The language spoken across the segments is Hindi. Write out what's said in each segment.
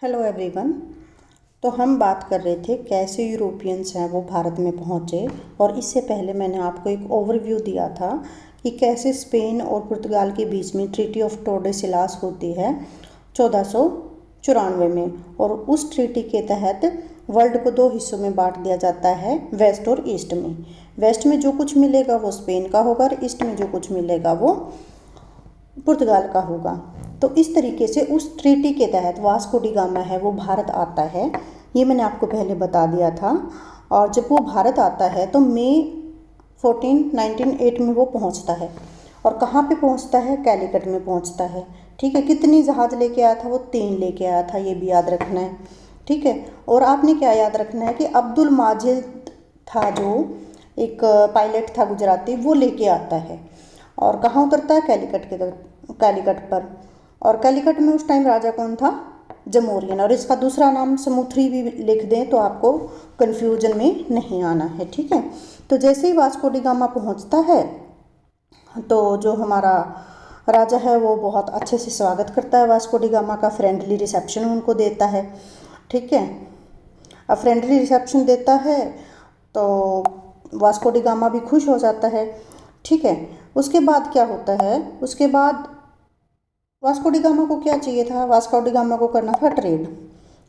Hello everyone. तो हम बात कर रहे थे कैसे यूरोपियंस हैं वो भारत में पहुँचे, और इससे पहले मैंने आपको एक ओवरव्यू दिया था कि कैसे स्पेन और पुर्तगाल के बीच में ट्रीटी ऑफ टोर्डेसिलास होती है 1494 में। और उस ट्रीटी के तहत वर्ल्ड को दो हिस्सों में बांट दिया जाता है, वेस्ट और ईस्ट में। वेस्ट में जो कुछ मिलेगा वो स्पेन का होगा और ईस्ट में जो कुछ मिलेगा वो पुर्तगाल का होगा। तो इस तरीके से उस ट्रीटी के तहत वास्को डी गामा है वो भारत आता है, ये मैंने आपको पहले बता दिया था। और जब वो भारत आता है तो मई 1908 में वो पहुंचता है। और कहाँ पे पहुंचता है? कैलीकट में पहुंचता है। ठीक है, कितनी जहाज़ लेके आया था वो? 3 लेके आया था, ये भी याद रखना है। ठीक है, और आपने क्या याद रखना है कि अब्दुल माजिद था जो एक पायलट था गुजराती, वो लेके आता है। और कहाँ उतरता है? कैलीकट पर। और कैलीकट में उस टाइम राजा कौन था? जमोरियन। और इसका दूसरा नाम समूथरी भी लिख दें तो आपको कन्फ्यूजन में नहीं आना है। ठीक है, तो जैसे ही वास्को डी गामा पहुंचता है तो जो हमारा राजा है वो बहुत अच्छे से स्वागत करता है वास्को डी गामा का, फ्रेंडली रिसेप्शन उनको देता है। ठीक है, अब फ्रेंडली रिसेप्शन देता है तो वास्को डी गामा भी खुश हो जाता है। ठीक है, उसके बाद क्या होता है? उसके बाद वास्को डी गामा को क्या चाहिए था? वास्को डी गामा को करना था ट्रेड।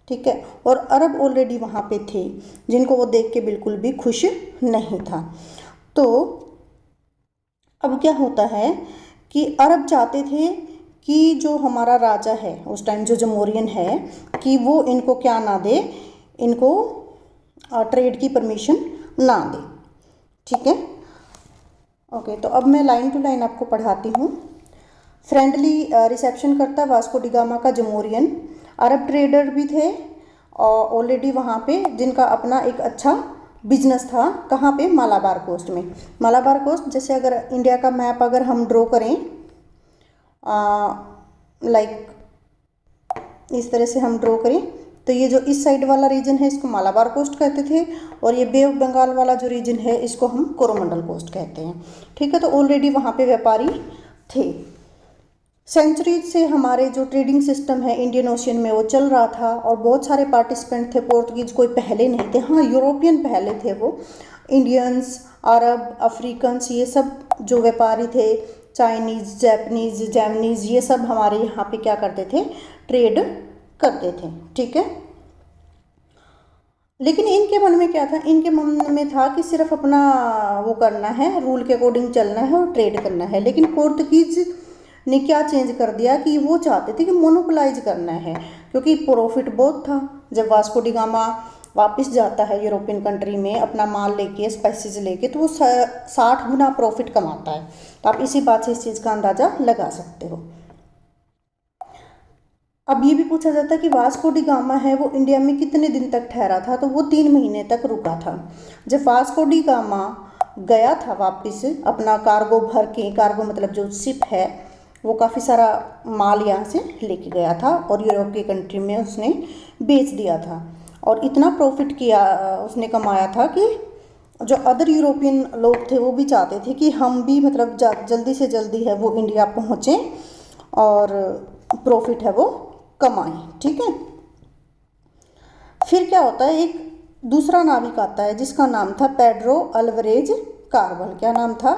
ठीक है, और अरब ऑलरेडी वहाँ पे थे जिनको वो देख के बिल्कुल भी खुश नहीं था। तो अब क्या होता है कि अरब चाहते थे कि जो हमारा राजा है उस टाइम, जो जमोरियन है, कि वो इनको क्या ना दे, इनको ट्रेड की परमिशन ना दे। ठीक है, ओके। तो अब मैं लाइन टू लाइन आपको पढ़ाती हूँ। फ्रेंडली रिसेप्शन करता वास्को डी गामा का जमोरियन। अरब ट्रेडर भी थे और ऑलरेडी वहाँ पे, जिनका अपना एक अच्छा बिजनेस था। कहाँ पे? मालाबार कोस्ट में। मालाबार कोस्ट, जैसे अगर इंडिया का मैप अगर हम ड्रॉ करें लाइक इस तरह से हम ड्रॉ करें, तो ये जो इस साइड वाला रीजन है इसको मालाबार कोस्ट कहते थे, और ये बे ऑफ बंगाल वाला जो रीजन है इसको हम कोरोमंडल कोस्ट कहते हैं। ठीक है, तो ऑलरेडी वहाँ पे व्यापारी थे। सेंचुरीज से हमारे जो ट्रेडिंग सिस्टम है इंडियन ओशियन में वो चल रहा था, और बहुत सारे पार्टिसिपेंट थे। पोर्तुगीज कोई पहले नहीं थे, हाँ यूरोपियन पहले थे। वो इंडियंस, अरब, अफ्रीकन्स, ये सब जो व्यापारी थे, चाइनीज़, जैपनीज़, जैमनीज़, ये सब हमारे यहाँ पे क्या करते थे? ट्रेड करते थे। ठीक है, लेकिन इनके मन में क्या था? इनके मन में था कि सिर्फ अपना वो करना है, रूल के अकॉर्डिंग चलना है और ट्रेड करना है। लेकिन पोर्तुगीज ने क्या चेंज कर दिया कि वो चाहते थे कि मोनोपोलाइज करना है, क्योंकि प्रॉफिट बहुत था। जब वास्को डी गामा वापस जाता है यूरोपियन कंट्री में अपना माल लेके, स्पाइसेस लेके, तो वो 60 गुना प्रॉफिट कमाता है। तो आप इसी बात से इस चीज़ का अंदाज़ा लगा सकते हो। अब ये भी पूछा जाता है कि वास्को डी गामा है वो इंडिया में कितने दिन तक ठहरा था? तो वो 3 महीने तक रुका था। जब वास्को डी गामा गया था वापस अपना कार्गो भर के, कार्गो मतलब जो शिप है, वो काफ़ी सारा माल यहाँ से लेके गया था और यूरोप की कंट्री में उसने बेच दिया था। और इतना प्रॉफिट किया उसने कमाया था कि जो अदर यूरोपियन लोग थे वो भी चाहते थे कि हम भी मतलब जल्दी से जल्दी है वो इंडिया पहुँचें और प्रॉफिट है वो कमाएं। ठीक है, फिर क्या होता है? एक दूसरा नाविक आता है जिसका नाम था पेड्रो अल्वरेज कार्बल। क्या नाम था?